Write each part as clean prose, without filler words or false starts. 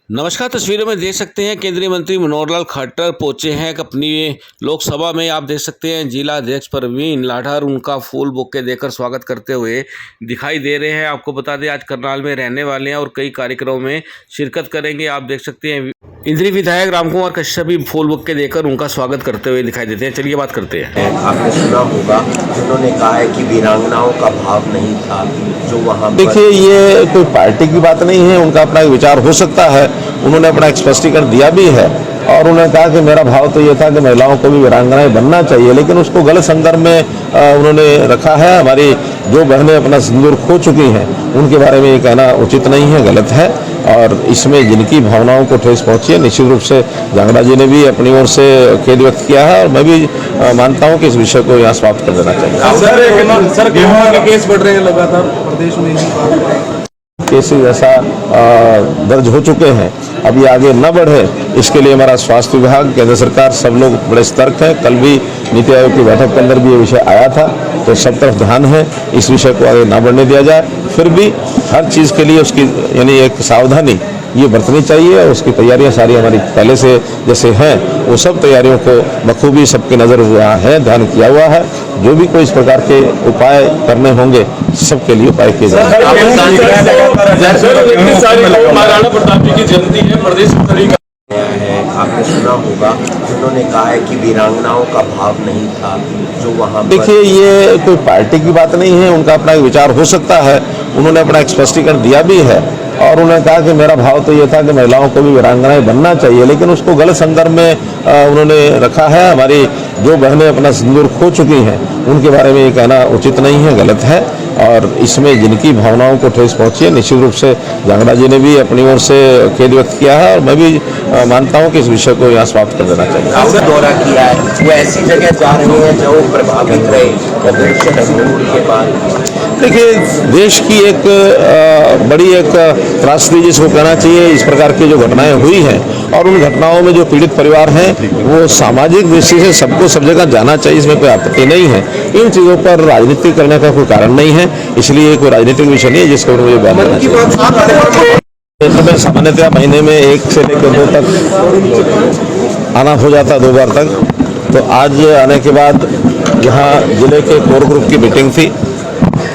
नमस्कार। तस्वीरों में देख सकते हैं केंद्रीय मंत्री मनोहर लाल खट्टर पहुंचे हैं अपनी लोकसभा में। आप देख सकते हैं जिला अध्यक्ष प्रवीण लाठर उनका फूल बुके देकर स्वागत करते हुए दिखाई दे रहे हैं। आपको बता दें आज करनाल में रहने वाले हैं और कई कार्यक्रमों में शिरकत करेंगे। आप देख सकते हैं इंद्री विधायक रामकुमार कश्यप भी फूल बुके देकर उनका स्वागत करते हुए दिखाई देते हैं। चलिए बात करते हैं। आपने सुना होगा उन्होंने कहा है कि वीरांगनाओं का भाव नहीं था जो वहाँ। देखिए, ये कोई पार्टी की बात नहीं है, उनका अपना एक विचार हो सकता है। उन्होंने अपना एक स्पष्टीकरण दिया भी है और उन्होंने कहा कि मेरा भाव तो ये था कि महिलाओं को भी वीरांगनाएं बनना चाहिए, लेकिन उसको गलत संदर्भ में उन्होंने रखा है। हमारी जो बहनें अपना सिंदूर खो चुकी हैं उनके बारे में ये कहना उचित नहीं है, गलत है। और इसमें जिनकी भावनाओं को ठेस पहुंची है, निश्चित रूप से जांगड़ा जी ने भी अपनी ओर से खेद व्यक्त किया है और मैं भी मानता हूं कि इस विषय को यहाँ समाप्त कर देना चाहिए। सर गेहूं के केस बढ़ रहे हैं लगातार प्रदेश में, केसेज ऐसा दर्ज हो चुके हैं, अब ये आगे न बढ़े इसके लिए हमारा स्वास्थ्य विभाग, केंद्र सरकार, सब लोग बड़े सतर्क हैं। कल भी नीति आयोग की बैठक के अंदर भी ये विषय आया था, तो सब तरफ ध्यान है इस विषय को आगे ना बढ़ने दिया जाए। फिर भी हर चीज़ के लिए उसकी यानी एक सावधानी ये बरतनी चाहिए और उसकी तैयारियां सारी हमारी पहले से जैसे हैं वो सब तैयारियों को बखूबी सबके नज़र यहाँ है, ध्यान किया हुआ है। जो भी कोई इस प्रकार के उपाय करने होंगे सबके लिए उपाय किए जाएंगे। महाराणा प्रताप जी की जयंती है, प्रदेश आपने सुना होगा उन्होंने कहा है कि वीरांगनाओं का भाव नहीं था जो वहाँ। देखिए, ये कोई पार्टी की बात नहीं है, उनका अपना एक विचार हो सकता है। उन्होंने अपना एक स्पष्टीकरण दिया भी है और उन्होंने कहा कि मेरा भाव तो ये था कि महिलाओं को भी वीरांगनाएं बनना चाहिए, लेकिन उसको गलत संदर्भ में उन्होंने रखा है। हमारी जो बहनें अपना सिंदूर खो चुकी हैं उनके बारे में ये कहना उचित नहीं है, गलत है। और इसमें जिनकी भावनाओं को ठेस पहुंची है, निश्चित रूप से जांगड़ा जी ने भी अपनी ओर से खेद व्यक्त किया है और मैं भी मानता हूं कि इस विषय को यहाँ समाप्त कर देना चाहिए। आपने दौरा किया है, वो ऐसी जगह जा रहे हैं जो प्रभावित रहे के बाद। देखिए, देश की एक बड़ी एक त्रासदी जिसको कहना चाहिए, इस प्रकार की जो घटनाएं हुई हैं और उन घटनाओं में जो पीड़ित परिवार हैं वो सामाजिक दृष्टि से सबको सब जगह जाना चाहिए, इसमें कोई आपत्ति नहीं है। इन चीज़ों पर राजनीति करने का कोई कारण नहीं है, इसलिए कोई राजनीतिक विषय नहीं है जिसको मुझे बयान करना चाहिए। सामान्यतः महीने में 1 से लेकर 2 तक आना हो जाता, 2 बार तक। तो आज आने के बाद यहाँ जिले के कोर ग्रुप की मीटिंग थी,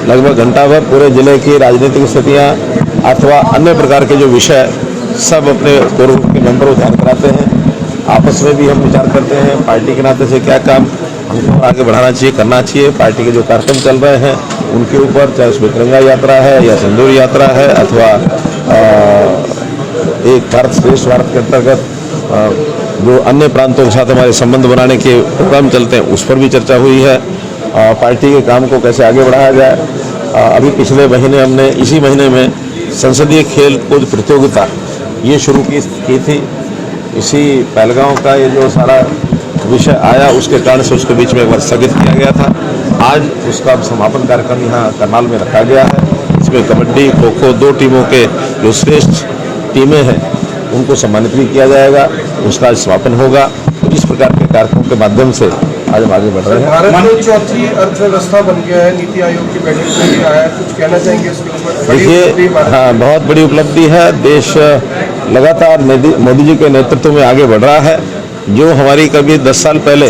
लगभग घंटा भर पूरे जिले की राजनीतिक स्थितियाँ अथवा अन्य प्रकार के जो विषय सब अपने कोर ग्रुप के मेंबर ध्यान कराते हैं। आपस में भी हम विचार करते हैं पार्टी के नाते से क्या काम हमको आगे बढ़ाना चाहिए, करना चाहिए। पार्टी के जो कार्यक्रम चल रहे हैं उनके ऊपर, चाहे उसमें तिरंगा यात्रा है या सिंदूर यात्रा है अथवा एक भारत श्रेष्ठ भारत के अंतर्गत जो अन्य प्रांतों के साथ हमारे संबंध बनाने के प्रोग्राम चलते हैं उस पर भी चर्चा हुई है। पार्टी के काम को कैसे आगे बढ़ाया जाए। अभी पिछले महीने हमने इसी महीने में संसदीय खेल कूद प्रतियोगिता ये शुरू की थी। इसी पहलगांव का ये जो सारा विषय आया उसके कारण से उसके बीच में एक बार स्थगित किया गया था। आज उसका समापन कार्यक्रम यहाँ करनाल में रखा गया है। इसमें कबड्डी, खो खो 2 टीमों के जो श्रेष्ठ टीमें हैं उनको सम्मानित भी किया जाएगा, उसका आज समापन होगा। इस प्रकार के कार्यक्रमों के माध्यम से आज हम आगे बढ़ रहे हैं। भारत चौथी अर्थव्यवस्था बन गया है, नीति आयोग की बैठक में भी आया है, कुछ कहना चाहेंगे इसके ऊपर? देखिए, हाँ, बहुत बड़ी उपलब्धि है। देश लगातार मोदी जी के नेतृत्व में आगे बढ़ रहा है। जो हमारी कभी 10 साल पहले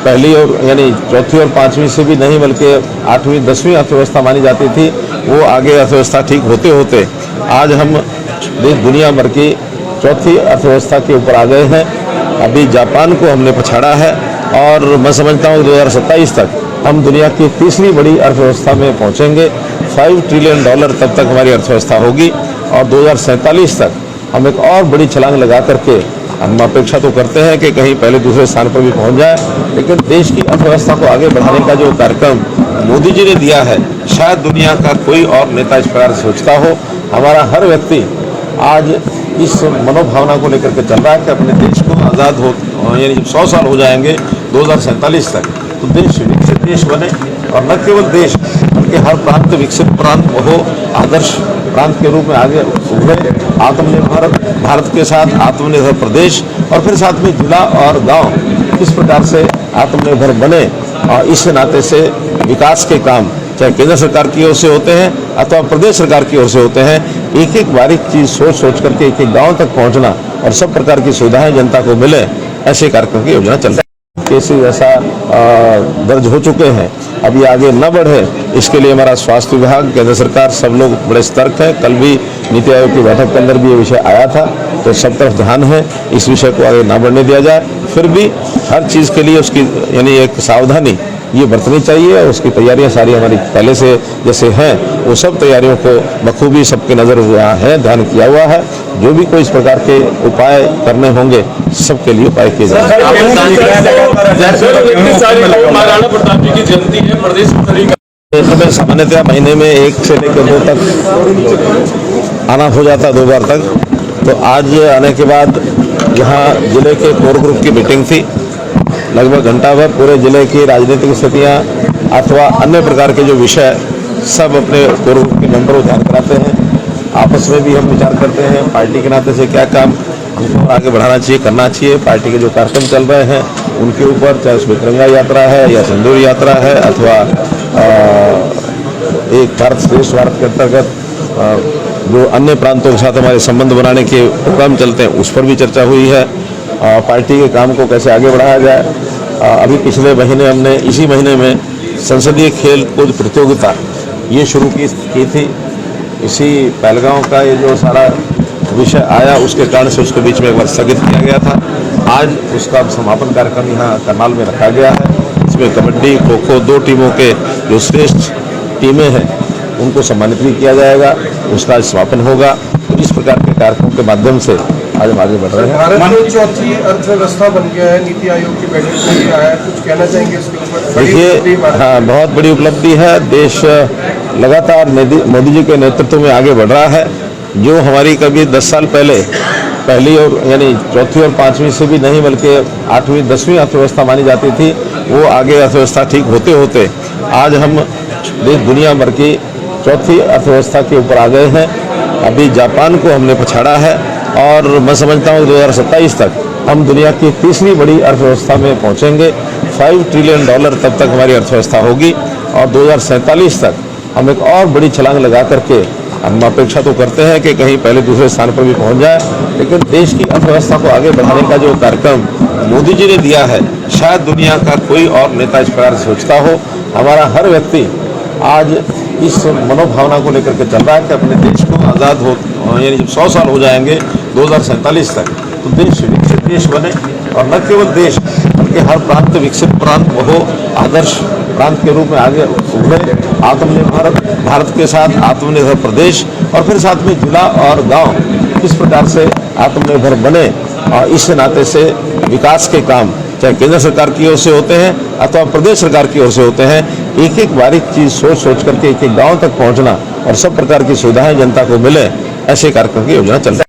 पहली और यानी चौथी और 5वीं से भी नहीं बल्कि 8वीं 10वीं अर्थव्यवस्था मानी जाती थी, वो आगे अर्थव्यवस्था ठीक होते होते आज हम दुनिया भर की चौथी अर्थव्यवस्था के ऊपर आ गए हैं। अभी जापान को हमने पछाड़ा है और मैं समझता हूँ 2027 तक हम दुनिया की 3री बड़ी अर्थव्यवस्था में पहुँचेंगे। $5 ट्रिलियन तब तक हमारी अर्थव्यवस्था होगी और 2047 तक हम एक और बड़ी छलांग लगा करके हम अपेक्षा तो करते हैं कि कहीं पहले दूसरे स्थान पर भी पहुंच जाए। लेकिन देश की अर्थव्यवस्था को आगे बढ़ाने का जो कार्यक्रम मोदी जी ने दिया है, शायद दुनिया का कोई और नेता इस प्रकार सोचता हो। हमारा हर व्यक्ति आज इस मनोभावना को लेकर के चल रहा है कि अपने देश को आज़ाद हो यानी जब 100 साल हो जाएंगे 2047 तक तो देश विकसित देश बने और न केवल देश बल्कि हर प्रांत विकसित प्रांत हो, आदर्श प्रांत के रूप में आगे उभरे। आत्मनिर्भर भारत के साथ आत्मनिर्भर प्रदेश और फिर साथ में जिला और गांव इस प्रकार से आत्मनिर्भर बने और इस नाते से विकास के काम चाहे केंद्र सरकार की ओर से होते हैं अथवा प्रदेश सरकार की ओर से होते हैं, एक एक बारीक चीज सोच सोच करके एक एक गांव तक पहुंचना और सब प्रकार की सुविधाएं जनता को मिले, ऐसे कार्यक्रम की योजना चल रही है। केसेज ऐसा दर्ज हो चुके हैं, अभी आगे न बढ़े इसके लिए हमारा स्वास्थ्य विभाग, केंद्र सरकार सब लोग बड़े सतर्क है। कल भी नीति आयोग की बैठक के अंदर भी ये विषय आया था, तो सब तरफ ध्यान है इस विषय को आगे ना बढ़ने दिया जाए। फिर भी हर चीज़ के लिए उसकी यानी एक सावधानी ये बरतनी चाहिए और उसकी तैयारियां सारी हमारी पहले से जैसे हैं वो सब तैयारियों को बखूबी सबके नज़र है, ध्यान किया हुआ है। जो भी कोई इस प्रकार के उपाय करने होंगे सबके लिए उपाय किए जाएंगे। महाराणा प्रताप जी की जयंती है, प्रदेश हमें सामान्यतः महीने में 1 से लेकर 2 तक आना हो जाता, 2 बार तक। तो आज आने के बाद यहाँ जिले के कोर ग्रुप की मीटिंग थी, लगभग घंटा भर पूरे जिले की राजनीतिक स्थितियाँ अथवा अन्य प्रकार के जो विषय सब अपने कोर ग्रुप के मेंबर को ध्यान कराते हैं। आपस में भी हम विचार करते हैं पार्टी के नाते से क्या काम हमको आगे बढ़ाना चाहिए, करना चाहिए। पार्टी के जो कार्यक्रम चल रहे हैं उनके ऊपर, चाहे उसमें तिरंगा यात्रा है या सिंदूर यात्रा है अथवा एक भारत श्रेष्ठ भारत के अंतर्गत जो अन्य प्रांतों के साथ हमारे संबंध बनाने के प्रोग्राम चलते हैं उस पर भी चर्चा हुई है। पार्टी के काम को कैसे आगे बढ़ाया जाए। अभी पिछले महीने हमने इसी महीने में संसदीय खेल कूद प्रतियोगिता ये शुरू की थी। इसी पहलगांव का ये जो सारा विषय आया उसके कारण से उसके बीच में एक बार स्थगित किया गया था। आज उसका समापन कार्यक्रम यहाँ करनाल में रखा गया है। इसमें कबड्डी, खो खो 2 टीमों के जो श्रेष्ठ टीमें हैं उनको सम्मानित भी किया जाएगा, उसका समापन होगा। तो इस प्रकार के कार्यक्रम के माध्यम से आज हम आगे बढ़ रहे हैं। भारत में चौथी अर्थव्यवस्था बन गया है, नीति आयोग की बैठक में भी आया है, कुछ कहना चाहेंगे इसके ऊपर? देखिए, हाँ, बहुत बड़ी उपलब्धि है। देश लगातार मोदी जी के नेतृत्व में आगे बढ़ रहा है। जो हमारी कभी 10 साल पहले पहली और यानी चौथी और 5वीं से भी नहीं बल्कि 8वीं 10वीं अर्थव्यवस्था मानी जाती थी, वो आगे अर्थव्यवस्था ठीक होते होते आज हम दुनिया भर की चौथी अर्थव्यवस्था के ऊपर आ गए हैं। अभी जापान को हमने पछाड़ा है और मैं समझता हूँ 2027 तक हम दुनिया की तीसरी बड़ी अर्थव्यवस्था में पहुँचेंगे। $5 ट्रिलियन तब तक हमारी अर्थव्यवस्था होगी और 2047 तक हम एक और बड़ी छलांग लगा करके हम अपेक्षा तो करते हैं कि कहीं पहले दूसरे स्थान पर भी पहुंच जाए। लेकिन देश की अर्थव्यवस्था को आगे बढ़ाने का जो कार्यक्रम मोदी जी ने दिया है, शायद दुनिया का कोई और नेता इस प्रकार सोचता हो। हमारा हर व्यक्ति आज इस मनोभावना को लेकर के चल रहा है कि अपने देश को आज़ाद हो यानी जब 100 साल हो जाएंगे 2047 तक तो देश विकसित देश बने और न केवल देश बल्कि हर प्रांत विकसित प्रांत हो, आदर्श प्रांत के रूप में आगे उभरे। आत्मनिर्भर भारत के साथ आत्मनिर्भर प्रदेश और फिर साथ में जिला और गांव किस प्रकार से आत्मनिर्भर बने और इस नाते से विकास के काम चाहे केंद्र सरकार की ओर से होते हैं अथवा प्रदेश सरकार की ओर से होते हैं, एक एक बारीक चीज सोच सोच करके एक एक गांव तक पहुंचना और सब प्रकार की सुविधाएं जनता को मिले, ऐसे कार्यक्रम की योजना चल रही है।